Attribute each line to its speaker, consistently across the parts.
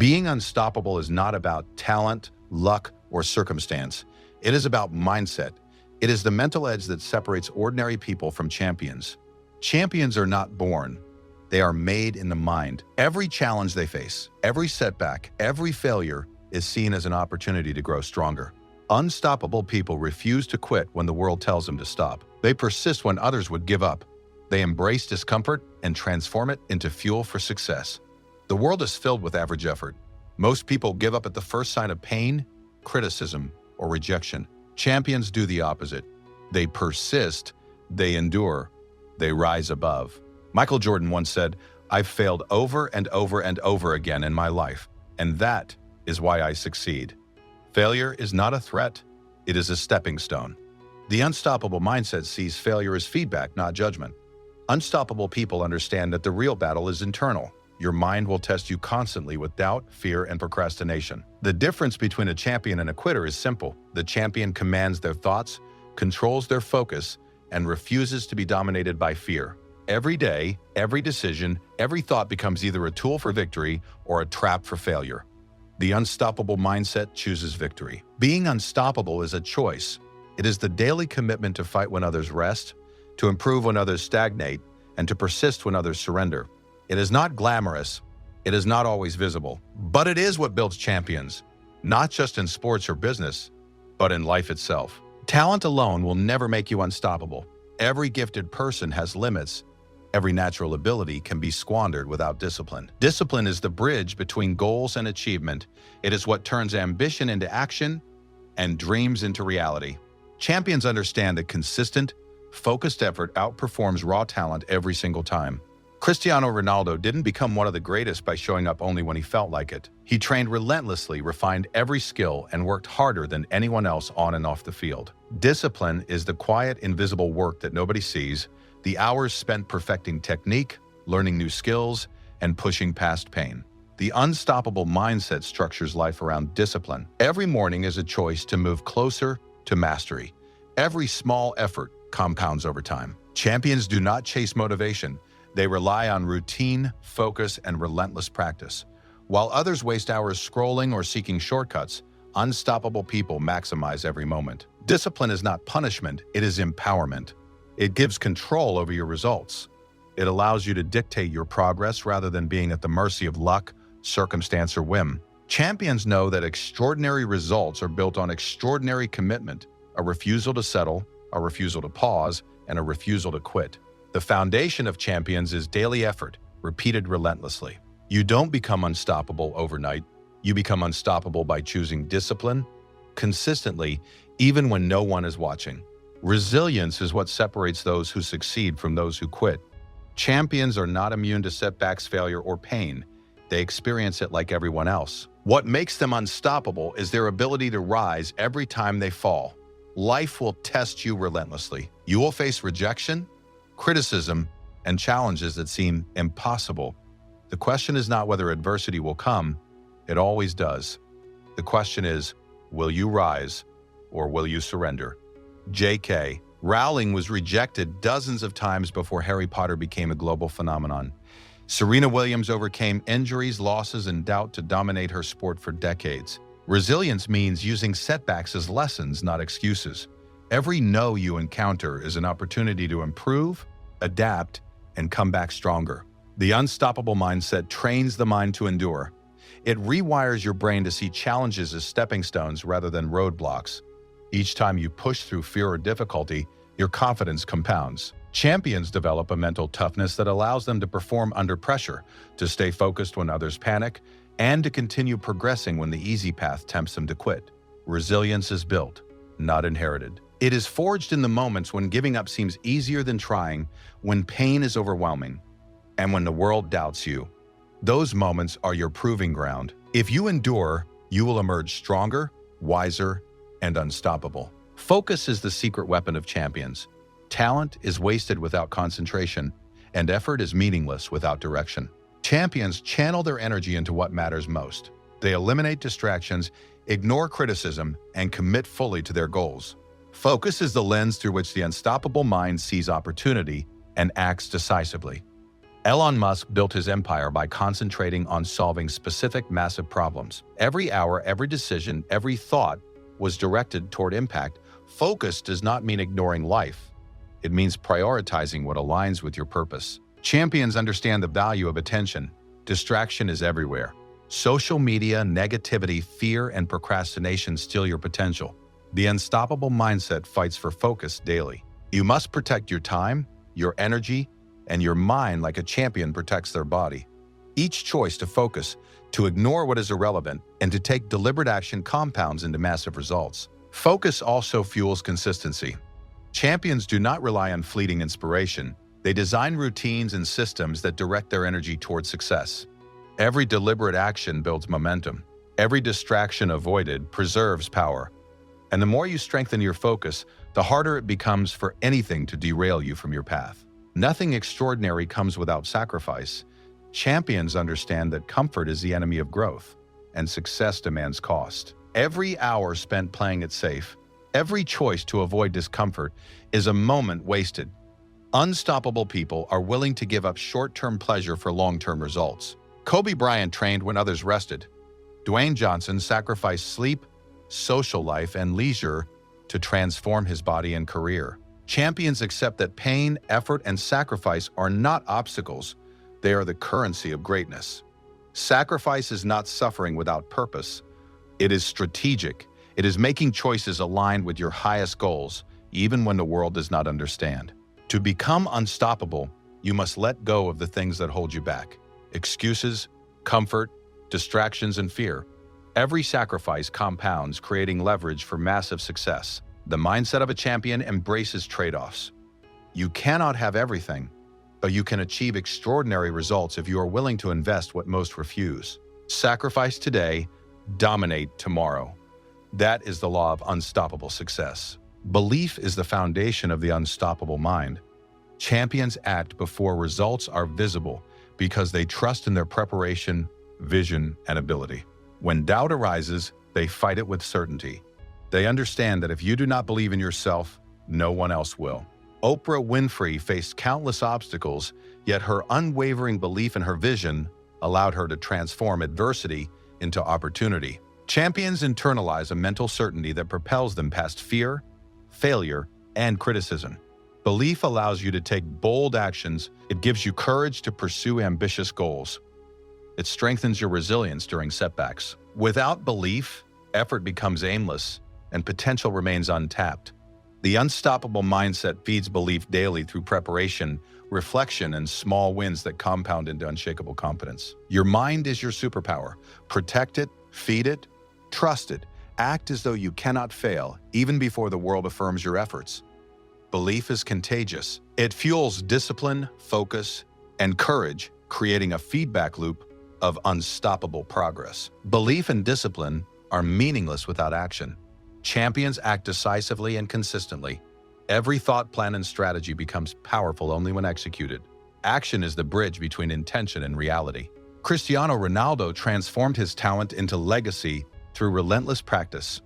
Speaker 1: Being unstoppable is not about talent, luck, or circumstance. It is about mindset. It is the mental edge that separates ordinary people from champions. Champions are not born. They are made in the mind. Every challenge they face, every setback, every failure is seen as an opportunity to grow stronger. Unstoppable people refuse to quit when the world tells them to stop. They persist when others would give up. They embrace discomfort and transform it into fuel for success. The world is filled with average effort. Most people give up at the first sign of pain, criticism, or rejection. Champions do the opposite. They persist, they endure, they rise above. Michael Jordan once said, "I've failed over and over and over again in my life, and that is why I succeed." Failure is not a threat, it is a stepping stone. The unstoppable mindset sees failure as feedback, not judgment. Unstoppable people understand that the real battle is internal. Your mind will test you constantly with doubt, fear, and procrastination. The difference between a champion and a quitter is simple. The champion commands their thoughts, controls their focus, and refuses to be dominated by fear. Every day, every decision, every thought becomes either a tool for victory or a trap for failure. The unstoppable mindset chooses victory. Being unstoppable is a choice. It is the daily commitment to fight when others rest, to improve when others stagnate, and to persist when others surrender. It is not glamorous, it is not always visible, but it is what builds champions, not just in sports or business, but in life itself. Talent alone will never make you unstoppable. Every gifted person has limits. Every natural ability can be squandered without discipline. Discipline is the bridge between goals and achievement. It is what turns ambition into action and dreams into reality. Champions understand that consistent, focused effort outperforms raw talent every single time. Cristiano Ronaldo didn't become one of the greatest by showing up only when he felt like it. He trained relentlessly, refined every skill, and worked harder than anyone else on and off the field. Discipline is the quiet, invisible work that nobody sees, the hours spent perfecting technique, learning new skills, and pushing past pain. The unstoppable mindset structures life around discipline. Every morning is a choice to move closer to mastery. Every small effort compounds over time. Champions do not chase motivation. They rely on routine, focus, and relentless practice. While others waste hours scrolling or seeking shortcuts, unstoppable people maximize every moment. Discipline is not punishment, it is empowerment. It gives control over your results. It allows you to dictate your progress rather than being at the mercy of luck, circumstance, or whim. Champions know that extraordinary results are built on extraordinary commitment, a refusal to settle, a refusal to pause, and a refusal to quit. The foundation of champions is daily effort, repeated relentlessly. You don't become unstoppable overnight. You become unstoppable by choosing discipline, consistently, even when no one is watching. Resilience is what separates those who succeed from those who quit. Champions are not immune to setbacks, failure, or pain. They experience it like everyone else. What makes them unstoppable is their ability to rise every time they fall. Life will test you relentlessly. You will face rejection, criticism, and challenges that seem impossible. The question is not whether adversity will come, it always does. The question is, will you rise or will you surrender? J.K. Rowling was rejected dozens of times before Harry Potter became a global phenomenon. Serena Williams overcame injuries, losses, and doubt to dominate her sport for decades. Resilience means using setbacks as lessons, not excuses. Every no you encounter is an opportunity to improve, adapt, and come back stronger. The unstoppable mindset trains the mind to endure. It rewires your brain to see challenges as stepping stones rather than roadblocks. Each time you push through fear or difficulty, your confidence compounds. Champions develop a mental toughness that allows them to perform under pressure, to stay focused when others panic, and to continue progressing when the easy path tempts them to quit. Resilience is built, not inherited. It is forged in the moments when giving up seems easier than trying, when pain is overwhelming, and when the world doubts you. Those moments are your proving ground. If you endure, you will emerge stronger, wiser, and unstoppable. Focus is the secret weapon of champions. Talent is wasted without concentration, and effort is meaningless without direction. Champions channel their energy into what matters most. They eliminate distractions, ignore criticism, and commit fully to their goals. Focus is the lens through which the unstoppable mind sees opportunity and acts decisively. Elon Musk built his empire by concentrating on solving specific massive problems. Every hour, every decision, every thought was directed toward impact. Focus does not mean ignoring life. It means prioritizing what aligns with your purpose. Champions understand the value of attention. Distraction is everywhere. Social media, negativity, fear, and procrastination steal your potential. The unstoppable mindset fights for focus daily. You must protect your time, your energy, and your mind like a champion protects their body. Each choice to focus, to ignore what is irrelevant, and to take deliberate action compounds into massive results. Focus also fuels consistency. Champions do not rely on fleeting inspiration. They design routines and systems that direct their energy toward success. Every deliberate action builds momentum. Every distraction avoided preserves power. And the more you strengthen your focus, the harder it becomes for anything to derail you from your path. Nothing extraordinary comes without sacrifice. Champions understand that comfort is the enemy of growth, and success demands cost. Every hour spent playing it safe, every choice to avoid discomfort is a moment wasted. Unstoppable people are willing to give up short-term pleasure for long-term results. Kobe Bryant trained when others rested. Dwayne Johnson sacrificed sleep, social life, and leisure to transform his body and career. Champions accept that pain, effort, and sacrifice are not obstacles. They are the currency of greatness. Sacrifice is not suffering without purpose. It is strategic. It is making choices aligned with your highest goals, even when the world does not understand. To become unstoppable, you must let go of the things that hold you back. Excuses, comfort, distractions, and fear. Every sacrifice compounds, creating leverage for massive success. The mindset of a champion embraces trade-offs. You cannot have everything, but you can achieve extraordinary results if you are willing to invest what most refuse. Sacrifice today, dominate tomorrow. That is the law of unstoppable success. Belief is the foundation of the unstoppable mind. Champions act before results are visible because they trust in their preparation, vision, and ability. When doubt arises, they fight it with certainty. They understand that if you do not believe in yourself, no one else will. Oprah Winfrey faced countless obstacles, yet her unwavering belief in her vision allowed her to transform adversity into opportunity. Champions internalize a mental certainty that propels them past fear, failure, and criticism. Belief allows you to take bold actions. It gives you courage to pursue ambitious goals. It strengthens your resilience during setbacks. Without belief, effort becomes aimless, and potential remains untapped. The unstoppable mindset feeds belief daily through preparation, reflection, and small wins that compound into unshakable confidence. Your mind is your superpower. Protect it, feed it, trust it. Act as though you cannot fail, even before the world affirms your efforts. Belief is contagious. It fuels discipline, focus, and courage, creating a feedback loop of unstoppable progress. Belief and discipline are meaningless without action. Champions act decisively and consistently. Every thought, plan, and strategy becomes powerful only when executed. Action is the bridge between intention and reality. Cristiano Ronaldo transformed his talent into legacy through relentless practice.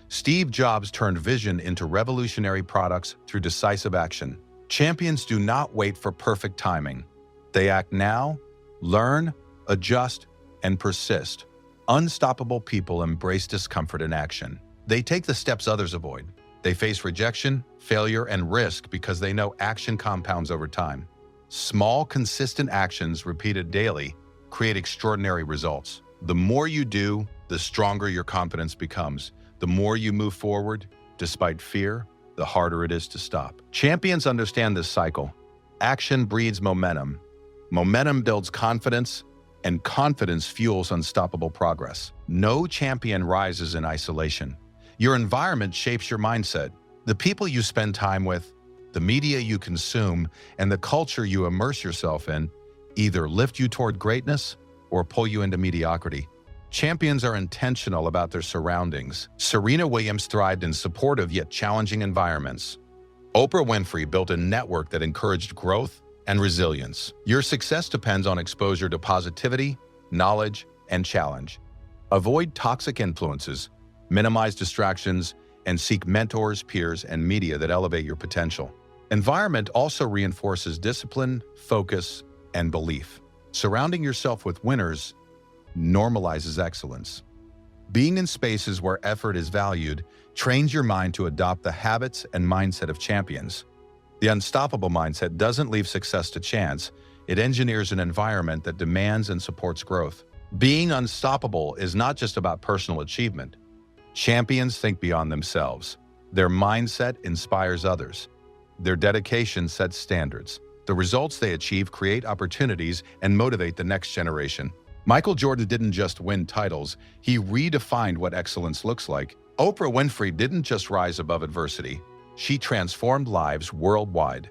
Speaker 1: Steve Jobs turned vision into revolutionary products through decisive action. Champions do not wait for perfect timing. They act now, learn, adjust, and persist. Unstoppable people embrace discomfort in action. They take the steps others avoid. They face rejection, failure, and risk because they know action compounds over time. Small, consistent actions repeated daily create extraordinary results. The more you do, the stronger your confidence becomes. The more you move forward, despite fear, the harder it is to stop. Champions understand this cycle. Action breeds momentum. Momentum builds confidence, and confidence fuels unstoppable progress. No champion rises in isolation. Your environment shapes your mindset. The people you spend time with, the media you consume, and the culture you immerse yourself in either lift you toward greatness or pull you into mediocrity. Champions are intentional about their surroundings. Serena Williams thrived in supportive yet challenging environments. Oprah Winfrey built a network that encouraged growth and resilience. Your success depends on exposure to positivity, knowledge, and challenge. Avoid toxic influences, minimize distractions, and seek mentors, peers, and media that elevate your potential. Environment also reinforces discipline, focus, and belief. Surrounding yourself with winners normalizes excellence. Being in spaces where effort is valued trains your mind to adopt the habits and mindset of champions. The unstoppable mindset doesn't leave success to chance. It engineers an environment that demands and supports growth. Being unstoppable is not just about personal achievement. Champions think beyond themselves. Their mindset inspires others. Their dedication sets standards. The results they achieve create opportunities and motivate the next generation. Michael Jordan didn't just win titles, he redefined what excellence looks like. Oprah Winfrey didn't just rise above adversity, she transformed lives worldwide.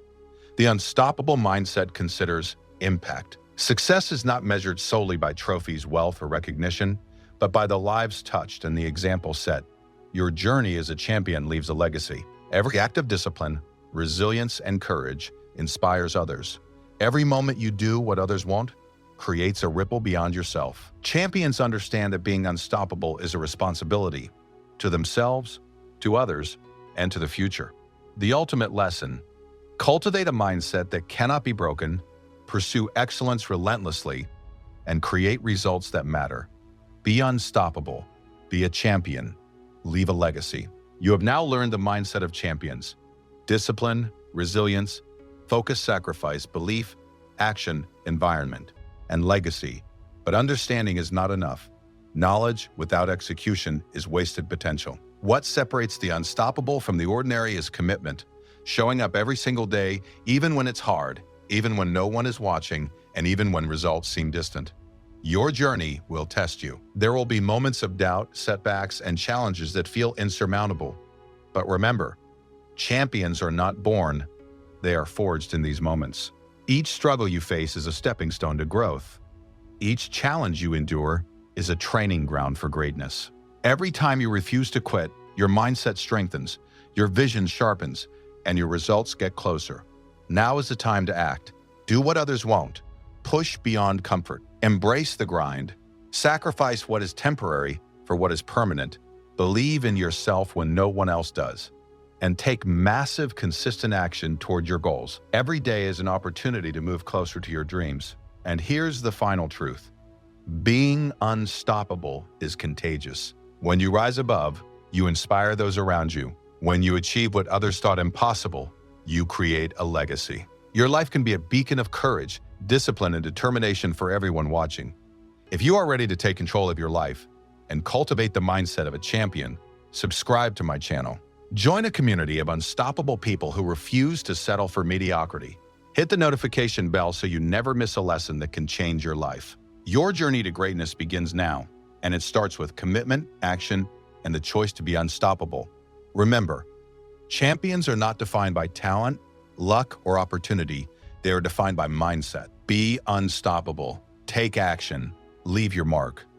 Speaker 1: The unstoppable mindset considers impact. Success is not measured solely by trophies, wealth, or recognition, but by the lives touched and the example set. Your journey as a champion leaves a legacy. Every act of discipline, resilience, and courage inspires others. Every moment you do what others won't creates a ripple beyond yourself. Champions understand that being unstoppable is a responsibility to themselves, to others, and to the future. The ultimate lesson: cultivate a mindset that cannot be broken, pursue excellence relentlessly, and create results that matter. Be unstoppable. Be a champion. Leave a legacy. You have now learned the mindset of champions: discipline, resilience, focus, sacrifice, belief, action, environment, and legacy. But understanding is not enough. Knowledge without execution is wasted potential. What separates the unstoppable from the ordinary is commitment, showing up every single day, even when it's hard, even when no one is watching, and even when results seem distant. Your journey will test you. There will be moments of doubt, setbacks, and challenges that feel insurmountable. But remember, champions are not born, they are forged in these moments. Each struggle you face is a stepping stone to growth. Each challenge you endure is a training ground for greatness. Every time you refuse to quit, your mindset strengthens, your vision sharpens, and your results get closer. Now is the time to act. Do what others won't. Push beyond comfort. Embrace the grind. Sacrifice what is temporary for what is permanent. Believe in yourself when no one else does. And take massive, consistent action toward your goals. Every day is an opportunity to move closer to your dreams. And here's the final truth: being unstoppable is contagious. When you rise above, you inspire those around you. When you achieve what others thought impossible, you create a legacy. Your life can be a beacon of courage, discipline, and determination for everyone watching. If you are ready to take control of your life and cultivate the mindset of a champion, subscribe to my channel. Join a community of unstoppable people who refuse to settle for mediocrity. Hit the notification bell so you never miss a lesson that can change your life. Your journey to greatness begins now, and it starts with commitment, action, and the choice to be unstoppable. Remember, champions are not defined by talent, luck, or opportunity. They are defined by mindset. Be unstoppable. Take action. Leave your mark.